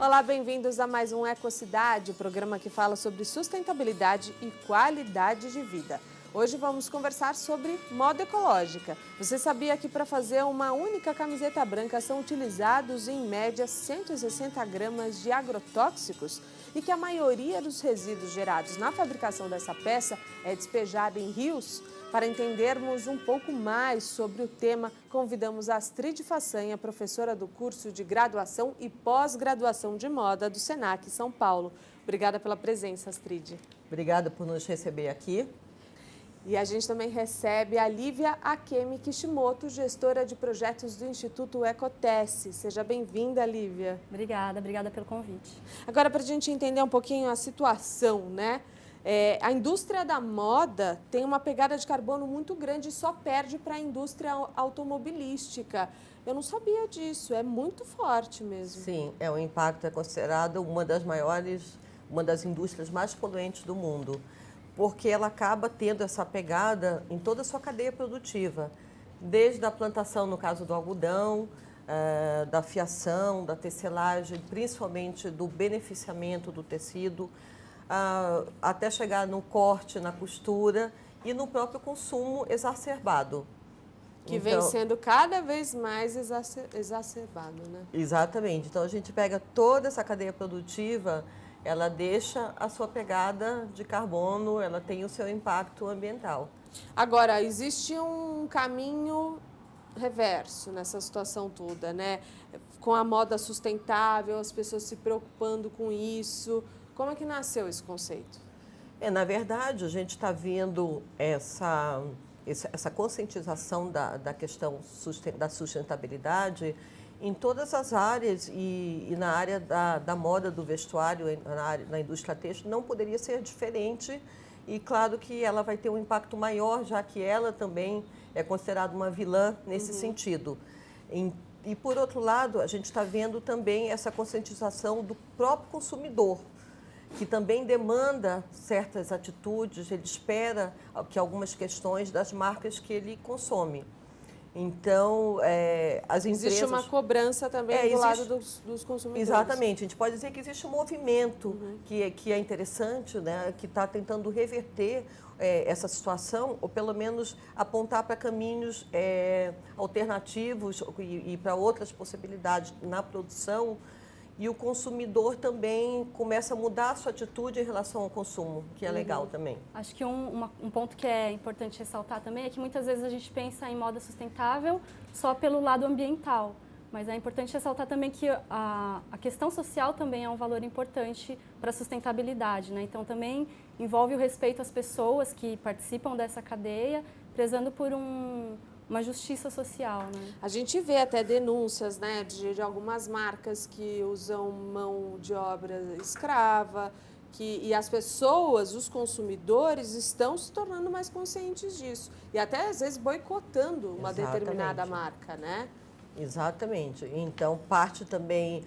Olá, bem-vindos a mais um Ecocidade, programa que fala sobre sustentabilidade e qualidade de vida. Hoje vamos conversar sobre moda ecológica. Você sabia que para fazer uma única camiseta branca são utilizados em média 160 gramas de agrotóxicos? E que a maioria dos resíduos gerados na fabricação dessa peça é despejada em rios? Para entendermos um pouco mais sobre o tema, convidamos a Astrid Façanha, professora do curso de graduação e pós-graduação de moda do Senac São Paulo. Obrigada pela presença, Astrid. Obrigada por nos receber aqui. E a gente também recebe a Lívia Akemi Kishimoto, gestora de projetos do Instituto Ecotesse. Seja bem-vinda, Lívia. Obrigada pelo convite. Agora, para a gente entender um pouquinho a situação, né? A indústria da moda tem uma pegada de carbono muito grande e só perde para a indústria automobilística. Eu não sabia disso, é muito forte mesmo. Sim, o impacto é considerado uma das indústrias mais poluentes do mundo, porque ela acaba tendo essa pegada em toda a sua cadeia produtiva, desde a plantação, no caso do algodão, da fiação, da tecelagem, principalmente do beneficiamento do tecido, até chegar no corte, na costura e no próprio consumo exacerbado. Que vem sendo cada vez mais exacerbado, né? Exatamente. Então, a gente pega toda essa cadeia produtiva, ela deixa a sua pegada de carbono, ela tem o seu impacto ambiental. Agora, existe um caminho reverso nessa situação toda, né? Com a moda sustentável, as pessoas se preocupando com isso. Como é que nasceu esse conceito? Na verdade, a gente está vendo essa conscientização da questão da sustentabilidade em todas as áreas e na área da moda, do vestuário, na indústria têxtil, não poderia ser diferente. E claro que ela vai ter um impacto maior, já que ela também é considerada uma vilã nesse sentido. E por outro lado, a gente está vendo também essa conscientização do próprio consumidor, que também demanda certas atitudes, ele espera que algumas questões das marcas que ele consome. Então, as empresas... Existe uma cobrança também do lado dos consumidores. Exatamente. A gente pode dizer que existe um movimento que é interessante, né, que está tentando reverter essa situação, ou pelo menos apontar para caminhos alternativos e para outras possibilidades na produção. E o consumidor também começa a mudar a sua atitude em relação ao consumo, que é legal também. Acho que um ponto que é importante ressaltar também é que muitas vezes a gente pensa em moda sustentável só pelo lado ambiental. Mas é importante ressaltar também que a questão social também é um valor importante para a sustentabilidade, né? Então também envolve o respeito às pessoas que participam dessa cadeia, prezando por uma justiça social, né? A gente vê até denúncias, né, de algumas marcas que usam mão de obra escrava, e as pessoas, os consumidores, estão se tornando mais conscientes disso. E até, às vezes, boicotando uma determinada marca, né? Exatamente. Então, parte também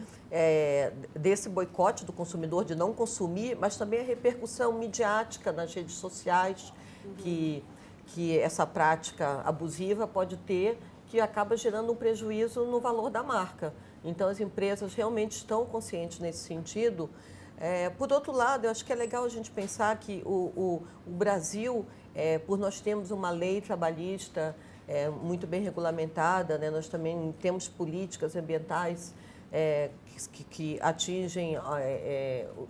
desse boicote do consumidor de não consumir, mas também a repercussão midiática nas redes sociais, que essa prática abusiva pode ter, que acaba gerando um prejuízo no valor da marca. Então, as empresas realmente estão conscientes nesse sentido. Por outro lado, eu acho que é legal a gente pensar que o Brasil, por nós termos uma lei trabalhista muito bem regulamentada, né, nós também temos políticas ambientais que atingem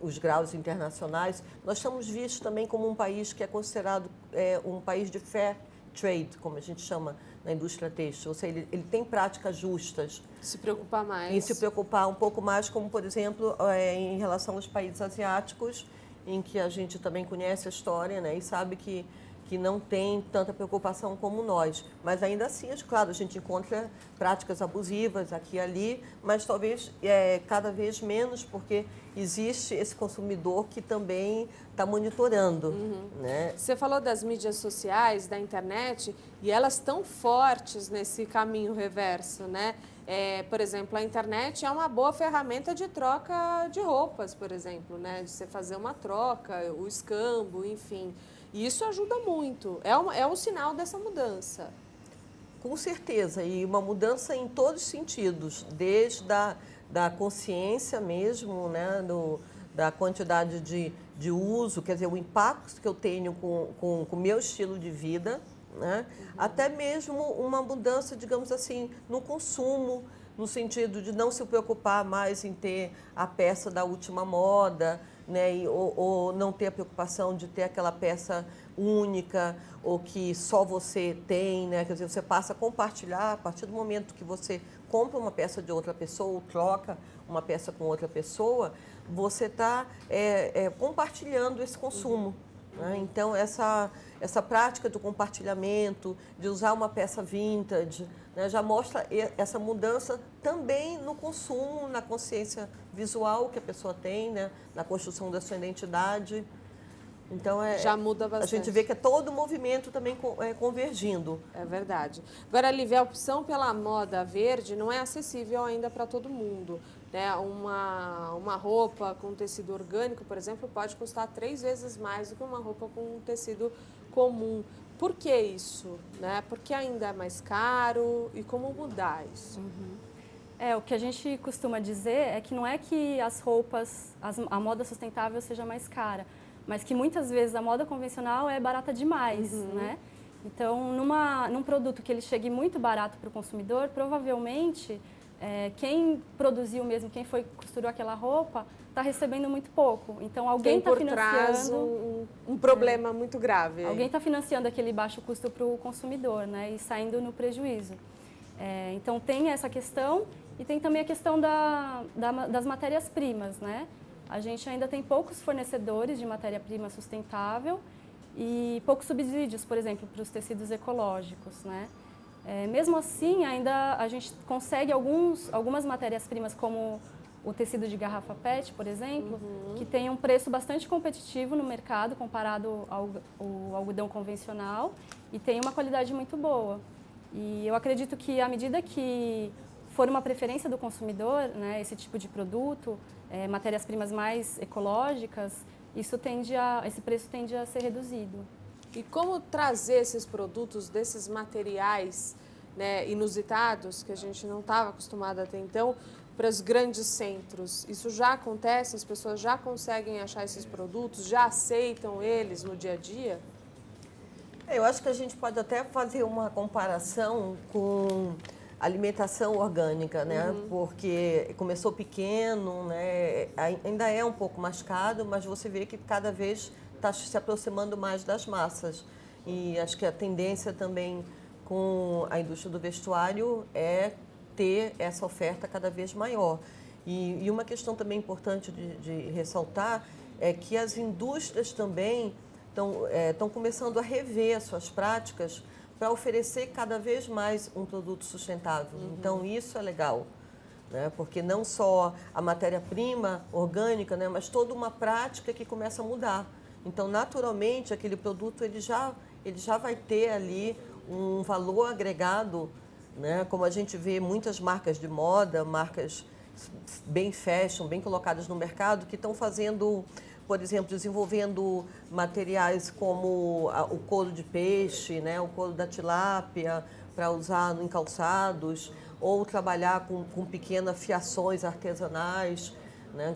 os graus internacionais. Nós estamos vistos também como um país que é considerado um país de fair trade, como a gente chama na indústria têxtil, ou seja, ele tem práticas justas. Se preocupar mais. Em se preocupar um pouco mais, como, por exemplo, em relação aos países asiáticos, em que a gente também conhece a história, né, e sabe que não tem tanta preocupação como nós. Mas ainda assim, claro, a gente encontra práticas abusivas aqui e ali, mas talvez cada vez menos, porque existe esse consumidor que também está monitorando. Né? Você falou das mídias sociais, da internet, e elas estão fortes nesse caminho reverso, né? Por exemplo, a internet é uma boa ferramenta de troca de roupas, por exemplo, né? De você fazer uma troca, o escambo, enfim. E isso ajuda muito. É um sinal dessa mudança. Com certeza, e uma mudança em todos os sentidos, desde da consciência mesmo, né, da quantidade de uso, quer dizer, o impacto que eu tenho com o meu estilo de vida, né, até mesmo uma mudança, digamos assim, no consumo, no sentido de não se preocupar mais em ter a peça da última moda, né, ou não ter a preocupação de ter aquela peça única ou que só você tem, né? Quer dizer, você passa a compartilhar a partir do momento que você compra uma peça de outra pessoa ou troca uma peça com outra pessoa, você está compartilhando esse consumo. Né? Então, essa prática do compartilhamento, de usar uma peça vintage, né, já mostra essa mudança também no consumo, na consciência visual que a pessoa tem, né, na construção da sua identidade. Então, já muda bastante. A gente vê que é todo o movimento também convergindo. É verdade. Agora, Lívia, a opção pela moda verde não é acessível ainda para todo mundo. Né? Uma roupa com tecido orgânico, por exemplo, pode custar 3 vezes mais do que uma roupa com tecido comum. Por que isso? Né? Porque ainda é mais caro e como mudar isso? O que a gente costuma dizer é que não é que as roupas, a moda sustentável seja mais cara, mas que muitas vezes a moda convencional é barata demais, né? Então, num produto que ele chegue muito barato para o consumidor, provavelmente quem produziu mesmo, quem costurou aquela roupa, está recebendo muito pouco. Então, alguém está financiando um problema muito grave. Alguém está financiando aquele baixo custo para o consumidor, né? E saindo no prejuízo. Então, tem essa questão e tem também a questão das matérias-primas, né? A gente ainda tem poucos fornecedores de matéria-prima sustentável e poucos subsídios, por exemplo, para os tecidos ecológicos, né? Mesmo assim, ainda a gente consegue algumas matérias-primas, como o tecido de garrafa PET, por exemplo, que tem um preço bastante competitivo no mercado comparado ao algodão convencional e tem uma qualidade muito boa. E eu acredito que, à medida que for uma preferência do consumidor, né, esse tipo de produto, matérias-primas mais ecológicas, esse preço tende a ser reduzido. E como trazer esses produtos, desses materiais, né, inusitados, que a gente não estava acostumado até então, para os grandes centros? Isso já acontece? As pessoas já conseguem achar esses produtos? Já aceitam eles no dia a dia? Eu acho que a gente pode até fazer uma comparação com alimentação orgânica, né? Porque começou pequeno, né? Ainda é um pouco mais caro, mas você vê que cada vez está se aproximando mais das massas. E acho que a tendência também com a indústria do vestuário é ter essa oferta cada vez maior. E uma questão também importante de ressaltar é que as indústrias também estão começando a rever as suas práticas para oferecer cada vez mais um produto sustentável. Então, isso é legal, né? Porque não só a matéria-prima orgânica, né? Mas toda uma prática que começa a mudar. Então, naturalmente, aquele produto ele já vai ter ali um valor agregado, né? Como a gente vê muitas marcas de moda, marcas bem fashion, bem colocadas no mercado, que estão fazendo, por exemplo, desenvolvendo materiais como o couro de peixe, né? O couro da tilápia, para usar em calçados, ou trabalhar com pequenas fiações artesanais, né?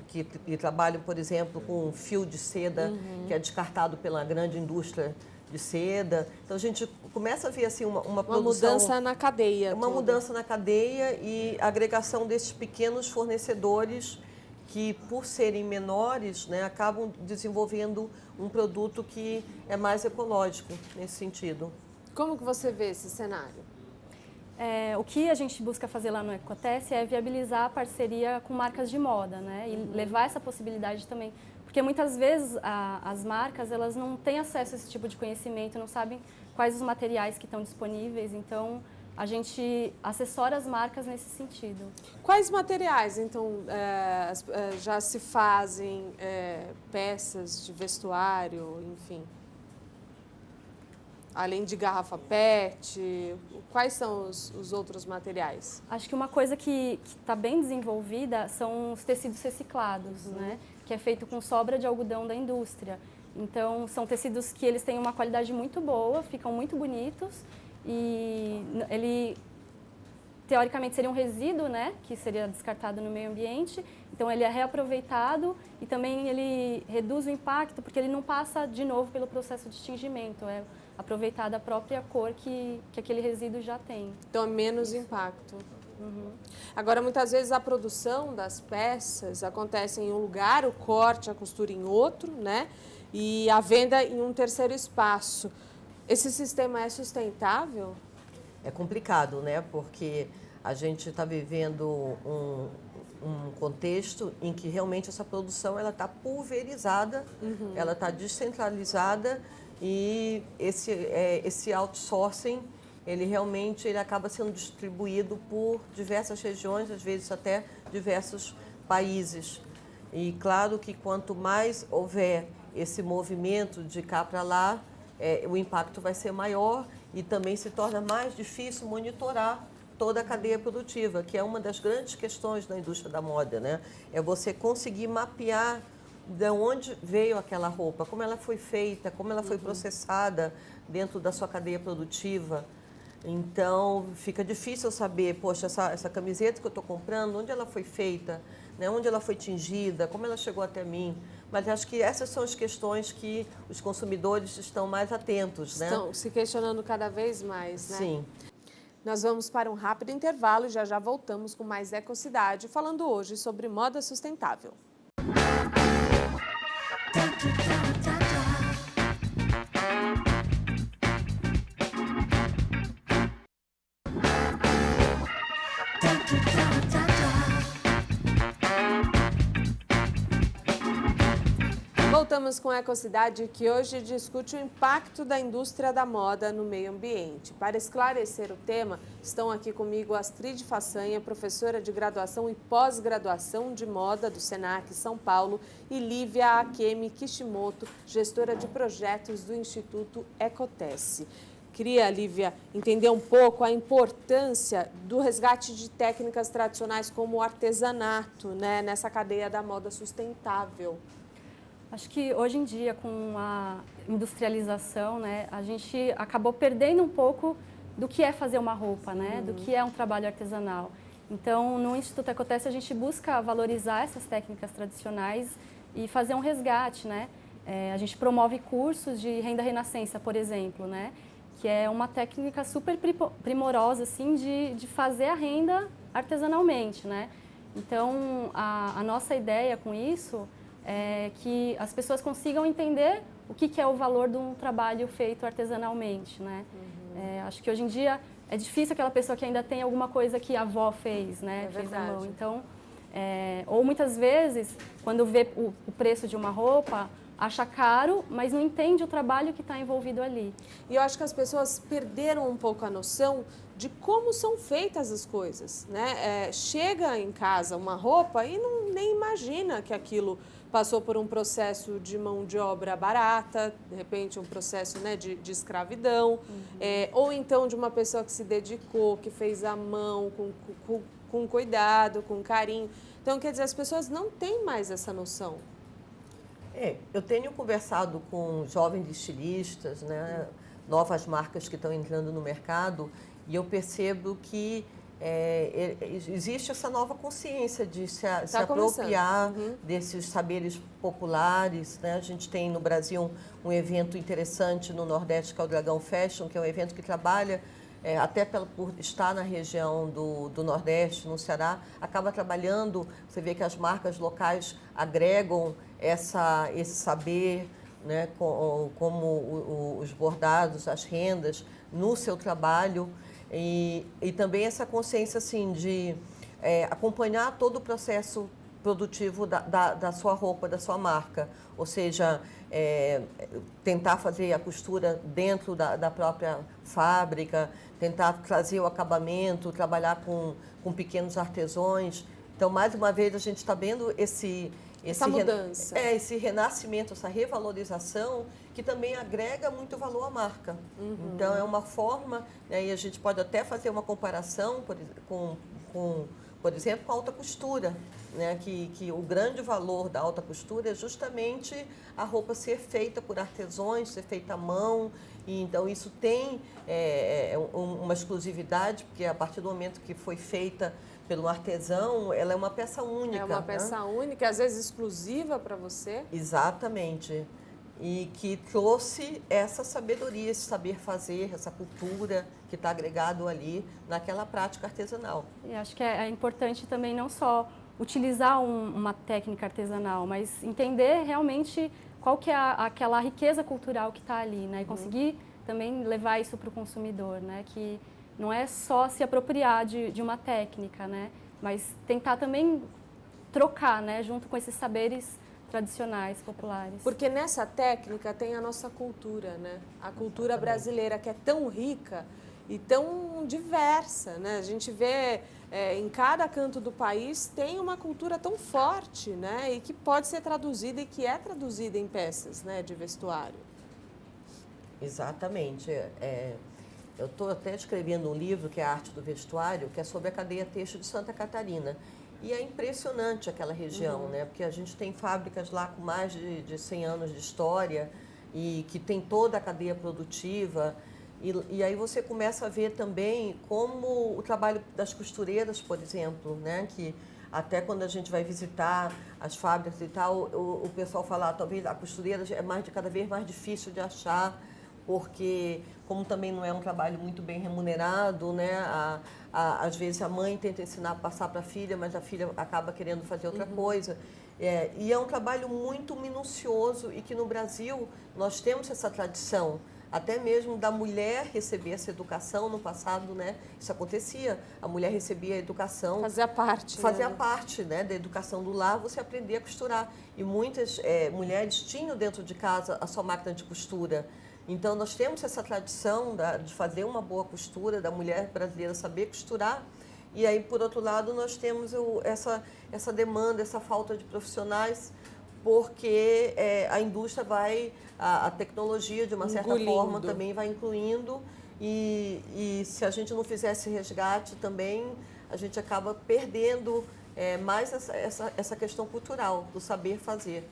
que trabalham, por exemplo, com fio de seda, que é descartado pela grande indústria de seda. Então, a gente começa a ver assim, uma produção... mudança na cadeia. Uma mudança na cadeia e agregação desses pequenos fornecedores que, por serem menores, né, acabam desenvolvendo um produto que é mais ecológico nesse sentido. Como que você vê esse cenário? O que a gente busca fazer lá no Ecotece é viabilizar a parceria com marcas de moda, né? E levar essa possibilidade também. Porque muitas vezes as marcas elas não têm acesso a esse tipo de conhecimento, não sabem quais os materiais que estão disponíveis, então a gente assessora as marcas nesse sentido. Quais materiais, então, já se fazem peças de vestuário, enfim? Além de garrafa PET, quais são os outros materiais? Acho que uma coisa que está bem desenvolvida são os tecidos reciclados, né? Que é feito com sobra de algodão da indústria. Então, são tecidos que eles têm uma qualidade muito boa, ficam muito bonitos e ele teoricamente seria um resíduo, né, que seria descartado no meio ambiente. Então ele é reaproveitado e também ele reduz o impacto porque ele não passa de novo pelo processo de tingimento, é aproveitada a própria cor que aquele resíduo já tem. Então é menos impacto. Agora, muitas vezes a produção das peças acontece em um lugar, o corte, a costura em outro, né? E a venda em um terceiro espaço. Esse sistema é sustentável? É complicado, né? Porque a gente está vivendo um contexto em que realmente essa produção ela está pulverizada, ela está descentralizada e esse outsourcing ele acaba sendo distribuído por diversas regiões, às vezes até diversos países. E claro que quanto mais houver esse movimento de cá para lá, o impacto vai ser maior e também se torna mais difícil monitorar toda a cadeia produtiva, que é uma das grandes questões da indústria da moda, né? É você conseguir mapear de onde veio aquela roupa, como ela foi feita, como ela foi processada dentro da sua cadeia produtiva. Então, fica difícil saber, poxa, essa camiseta que eu estou comprando, onde ela foi feita, né? Onde ela foi tingida, como ela chegou até mim. Mas acho que essas são as questões que os consumidores estão mais atentos, né? Estão se questionando cada vez mais, né? Sim. Nós vamos para um rápido intervalo e já voltamos com mais Ecocidade, falando hoje sobre moda sustentável. Voltamos com a Ecocidade, que hoje discute o impacto da indústria da moda no meio ambiente. Para esclarecer o tema, estão aqui comigo Astrid Façanha, professora de graduação e pós-graduação de moda do Senac São Paulo, e Lívia Akemi Kishimoto, gestora de projetos do Instituto Ecotesse. Queria, Lívia, entender um pouco a importância do resgate de técnicas tradicionais como o artesanato, né, nessa cadeia da moda sustentável. Acho que hoje em dia, com a industrialização, né, a gente acabou perdendo um pouco do que é fazer uma roupa, né, do que é um trabalho artesanal. Então, no Instituto Ecotesse, a gente busca valorizar essas técnicas tradicionais e fazer um resgate, né. A gente promove cursos de renda renascença, por exemplo, né, que é uma técnica super primorosa, assim, de fazer a renda artesanalmente, né. Então, a nossa ideia com isso é que as pessoas consigam entender o que é o valor de um trabalho feito artesanalmente, né? Acho que hoje em dia é difícil aquela pessoa que ainda tem alguma coisa que a avó fez, né? Fez à mão. Então, ou muitas vezes, quando vê o preço de uma roupa, acha caro, mas não entende o trabalho que está envolvido ali. E eu acho que as pessoas perderam um pouco a noção de como são feitas as coisas, né? Chega em casa uma roupa e nem imagina que aquilo passou por um processo de mão de obra barata, de repente um processo, né, de escravidão, ou então de uma pessoa que se dedicou, que fez à mão, com cuidado, com carinho. Então, quer dizer, as pessoas não têm mais essa noção. Eu tenho conversado com jovens estilistas, né, novas marcas que estão entrando no mercado, e eu percebo que existe essa nova consciência de se apropriar desses saberes populares, né? A gente tem no Brasil um evento interessante no Nordeste, que é o Dragão Fashion, que é um evento que trabalha, até por estar na região do Nordeste, no Ceará, acaba trabalhando, você vê que as marcas locais agregam esse saber, né? Como os bordados, as rendas, no seu trabalho. E também essa consciência assim, de acompanhar todo o processo produtivo da sua roupa, da sua marca. Ou seja, tentar fazer a costura dentro da própria fábrica, tentar trazer o acabamento, trabalhar com pequenos artesãos. Então, mais uma vez, a gente está vendo essa mudança. Esse renascimento, essa revalorização, que também agrega muito valor à marca. Então, é uma forma, né, e a gente pode até fazer uma comparação com por exemplo, com a alta costura, né? Que o grande valor da alta costura é justamente a roupa ser feita por artesãos, ser feita à mão. E então isso tem uma exclusividade, porque a partir do momento que foi feita pelo artesão, ela é uma peça única. É uma peça única, às vezes exclusiva para você. Exatamente. E que trouxe essa sabedoria, esse saber fazer, essa cultura que está agregado ali naquela prática artesanal. E acho que é importante também não só utilizar uma técnica artesanal, mas entender realmente qual que é aquela riqueza cultural que está ali, né? E conseguir também levar isso para o consumidor, né? Que não é só se apropriar de uma técnica, né? Mas tentar também trocar, né? Junto com esses saberes tradicionais, populares. Porque nessa técnica tem a nossa cultura, né? A cultura brasileira, que é tão rica e tão diversa, né? A gente vê em cada canto do país tem uma cultura tão forte, né? E que pode ser traduzida e que é traduzida em peças, né? De vestuário. Exatamente. Eu estou até escrevendo um livro que é a Arte do Vestuário, que é sobre a cadeia têxtil de Santa Catarina. E é impressionante aquela região, né? Porque a gente tem fábricas lá com mais de 100 anos de história e que tem toda a cadeia produtiva. E aí você começa a ver também como o trabalho das costureiras, por exemplo, né? Que até quando a gente vai visitar as fábricas e tal, o pessoal fala, talvez a costureira é cada vez mais difícil de achar, porque como também não é um trabalho muito bem remunerado, né? Às vezes a mãe tenta ensinar a passar para a filha, mas a filha acaba querendo fazer outra coisa. E é um trabalho muito minucioso e que no Brasil nós temos essa tradição, até mesmo da mulher receber essa educação. No passado, né? Isso acontecia, a mulher recebia a educação. Fazia parte. Fazia parte, né, da educação do lar, você aprendia a costurar. E muitas mulheres tinham dentro de casa a sua máquina de costura. Então, nós temos essa tradição de fazer uma boa costura, da mulher brasileira saber costurar. E aí, por outro lado, nós temos essa demanda, essa falta de profissionais, porque a indústria a tecnologia, de uma certa forma, também vai incluindo. E se a gente não fizer esse resgate também, a gente acaba perdendo mais essa questão cultural, do saber fazer.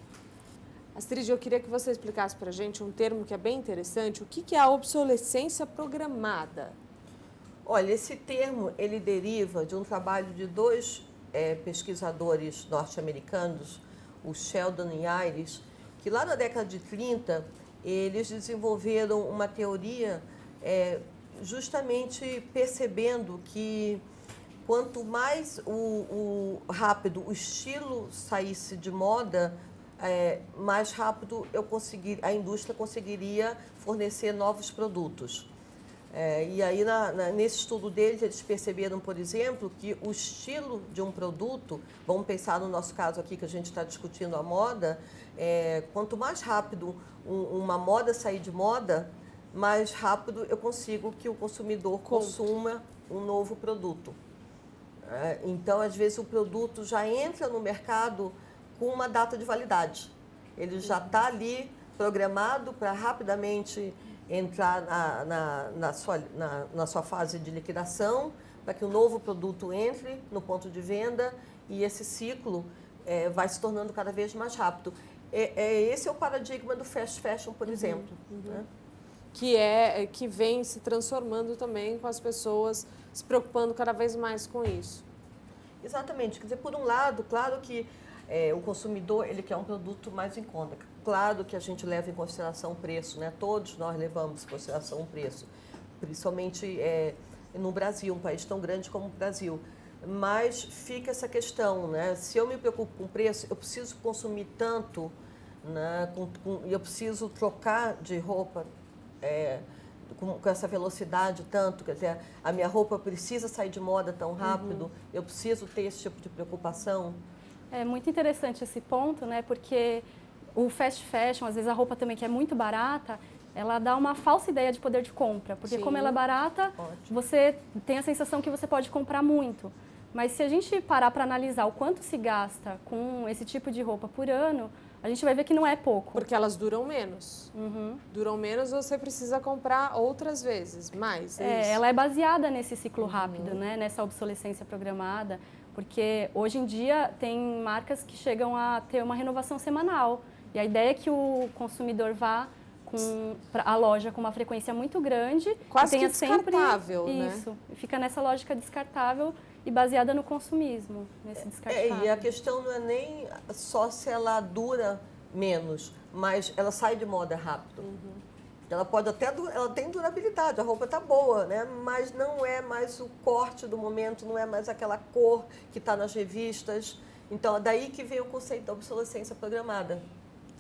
Astrid, eu queria que você explicasse para a gente um termo que é bem interessante. O que é a obsolescência programada? Olha, esse termo, ele deriva de um trabalho de dois pesquisadores norte-americanos, o Sheldon e Iris, que lá na década de 30, eles desenvolveram uma teoria justamente percebendo que quanto mais rápido o estilo saísse de moda, mais rápido a indústria conseguiria fornecer novos produtos. E aí, nesse estudo deles, eles perceberam, por exemplo, que o estilo de um produto, vamos pensar no nosso caso aqui, que a gente está discutindo a moda, quanto mais rápido uma moda sair de moda, mais rápido eu consigo que o consumidor consuma um novo produto. Então, às vezes, o produto já entra no mercado com uma data de validade. Ele já está ali programado para rapidamente entrar na sua fase de liquidação, para que o novo produto entre no ponto de venda e esse ciclo vai se tornando cada vez mais rápido. Esse é o paradigma do fast fashion, por exemplo. Né? Que vem se transformando também com as pessoas se preocupando cada vez mais com isso. Exatamente. Quer dizer, por um lado, claro que o consumidor ele quer um produto mais em conta. Claro que a gente leva em consideração o preço, né? Todos nós levamos em consideração o preço, principalmente no Brasil, um país tão grande como o Brasil. Mas fica essa questão, né? Se eu me preocupo com o preço, eu preciso consumir tanto, né? E eu preciso trocar de roupa com essa velocidade tanto, quer dizer, a minha roupa precisa sair de moda tão rápido, eu preciso ter esse tipo de preocupação. É muito interessante esse ponto, né? Porque o fast fashion, às vezes a roupa também que é muito barata, ela dá uma falsa ideia de poder de compra. Porque como ela é barata, você tem a sensação que você pode comprar muito. Mas se a gente parar para analisar o quanto se gasta com esse tipo de roupa por ano, a gente vai ver que não é pouco. Porque elas duram menos. Duram menos, você precisa comprar outras vezes, mais. Ela é baseada nesse ciclo rápido, né? Nessa obsolescência programada. Porque hoje em dia tem marcas que chegam a ter uma renovação semanal. E a ideia é que o consumidor vá a loja com uma frequência muito grande. Quase tenha que descartável, sempre, né? Isso, fica nessa lógica descartável e baseada no consumismo, nesse descartável. E a questão não é nem só se ela dura menos, mas ela sai de moda rápido. Ela pode até, ela tem durabilidade, a roupa está boa, né? Mas não é mais o corte do momento, não é mais aquela cor que está nas revistas. Então, é daí que vem o conceito da obsolescência programada.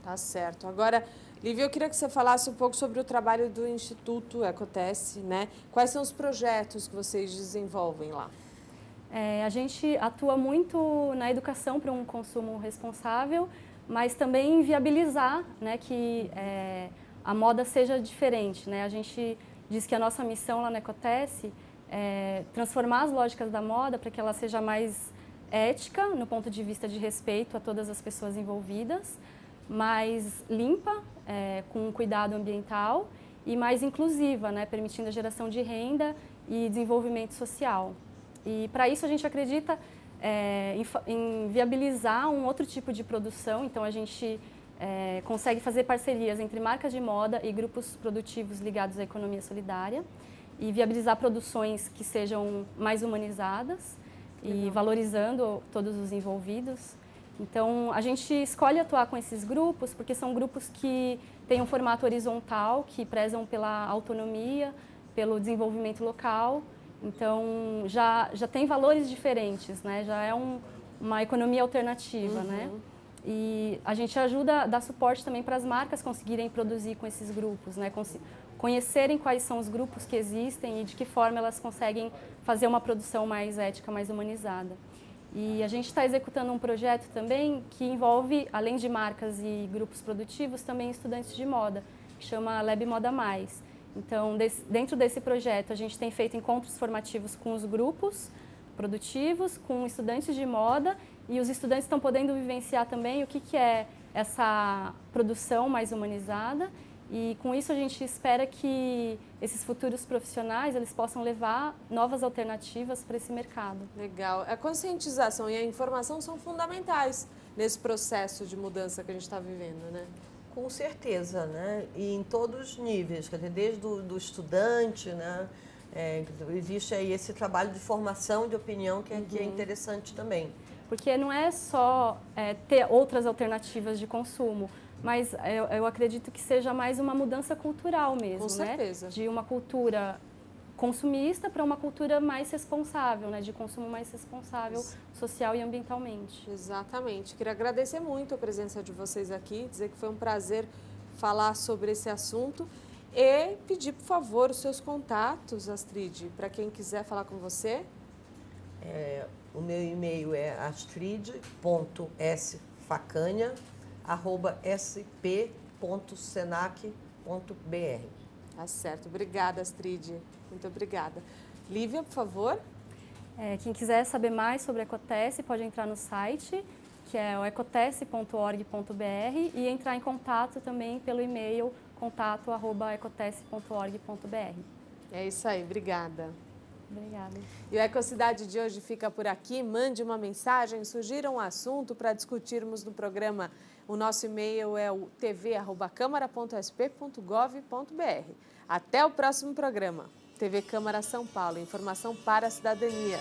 Tá certo. Agora, Lívia, eu queria que você falasse um pouco sobre o trabalho do Instituto Ecotesse, né? Quais são os projetos que vocês desenvolvem lá? A gente atua muito na educação para um consumo responsável, mas também em viabilizar, né, que a moda seja diferente, né? A gente diz que a nossa missão lá na Ecotesse é transformar as lógicas da moda para que ela seja mais ética, no ponto de vista de respeito a todas as pessoas envolvidas, mais limpa, com cuidado ambiental e mais inclusiva, né, permitindo a geração de renda e desenvolvimento social. E para isso a gente acredita em viabilizar um outro tipo de produção, então a gente consegue fazer parcerias entre marcas de moda e grupos produtivos ligados à economia solidária e viabilizar produções que sejam mais humanizadas e valorizando todos os envolvidos. Então, a gente escolhe atuar com esses grupos porque são grupos que têm um formato horizontal, que prezam pela autonomia, pelo desenvolvimento local. Então, já tem valores diferentes, né? Já é uma economia alternativa, né? E a gente ajuda a dar suporte também para as marcas conseguirem produzir com esses grupos, né? Conhecerem quais são os grupos que existem e de que forma elas conseguem fazer uma produção mais ética, mais humanizada. E a gente está executando um projeto também que envolve, além de marcas e grupos produtivos, também estudantes de moda, que chama Lab Moda Mais. Então, dentro desse projeto, a gente tem feito encontros formativos com os grupos produtivos, com estudantes de moda, e os estudantes estão podendo vivenciar também o que é essa produção mais humanizada. E com isso a gente espera que esses futuros profissionais eles possam levar novas alternativas para esse mercado. Legal. A conscientização e a informação são fundamentais nesse processo de mudança que a gente está vivendo, né? Com certeza, né? E em todos os níveis, quer dizer, desde do estudante, né? Existe aí esse trabalho de formação de opinião que é interessante também. Porque não é só ter outras alternativas de consumo, mas eu acredito que seja mais uma mudança cultural mesmo, Com certeza. Né? De uma cultura consumista para uma cultura mais responsável, né? De consumo mais responsável social e ambientalmente. Exatamente. Queria agradecer muito a presença de vocês aqui, dizer que foi um prazer falar sobre esse assunto e pedir, por favor, os seus contatos, Astrid, para quem quiser falar com você. O meu e-mail é astrid.sfacanha@sp.senac.br. Tá certo. Obrigada, Astrid. Muito obrigada. Lívia, por favor. Quem quiser saber mais sobre a Ecotesse pode entrar no site, que é o ecotesse.org.br, e entrar em contato também pelo e-mail contato@ecotesse.org.br. É isso aí. Obrigada. Obrigada. E o Ecocidade de hoje fica por aqui. Mande uma mensagem, sugira um assunto para discutirmos no programa. O nosso e-mail é o tv@câmara.sp.gov.br. Até o próximo programa. TV Câmara São Paulo, informação para a cidadania.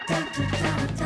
Take your time.